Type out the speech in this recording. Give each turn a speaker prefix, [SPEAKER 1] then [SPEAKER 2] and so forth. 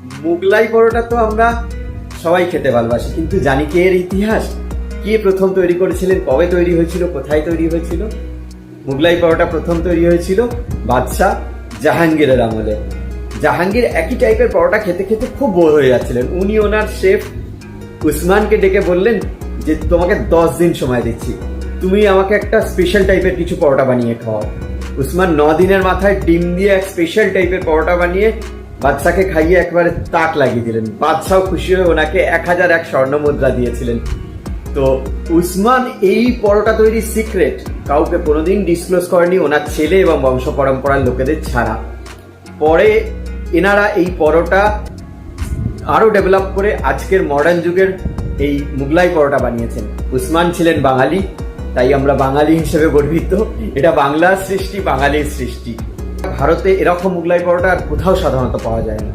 [SPEAKER 1] মুগলাই পরোটা তো আমরা সবাই খেতে ভালোবাসি, কিন্তু জানি কি এর ইতিহাস? কে প্রথম তৈরি করেছিলেন, কবে তৈরি হয়েছিল, কোথায় তৈরি হয়েছিল? মুগলাই পরোটা প্রথম তৈরি হয়েছিল বাদশাহ জাহাঙ্গীরের আমলে। জাহাঙ্গীর একই টাইপের পরোটা খেতে খেতে খুব বোর হয়ে যাচ্ছিলেন। উনি ওনার শেফ উসমানকে ডেকে বললেন যে তোমাকে 10 দিন সময় দিচ্ছি, তুমি আমাকে একটা স্পেশাল টাইপের কিছু পরোটা বানিয়ে খাওয়াও। উসমান 9 দিনের মাথায় ডিম দিয়ে এক স্পেশাল টাইপের পরোটা বানিয়ে বাদশাকে খাইয়ে একবারে তাক লাগিয়ে দিলেন। বাদশাহ খুশি হয়ে ওনাকে 1001 স্বর্ণ মুদ্রা দিয়েছিলেন। তো উসমান এই পরোটা তৈরির সিক্রেট কাউকে কোনোদিন ডিসক্লোজ করেনি, ওনার ছেলে এবং বংশ পরম্পরার লোকেদের ছাড়া। পরে এনারা এই পরোটা আরো ডেভেলপ করে আজকের মডার্ন যুগের এই মুগলাই পরোটা বানিয়েছেন। উসমান ছিলেন বাঙালি, তাই আমরা বাঙালি হিসেবে গর্বিত। এটা বাংলার সৃষ্টি, বাঙালির সৃষ্টি। ভারতে এরকম মুগলাই পরোটা আর কোথাও সাধারণত পাওয়া যায় না।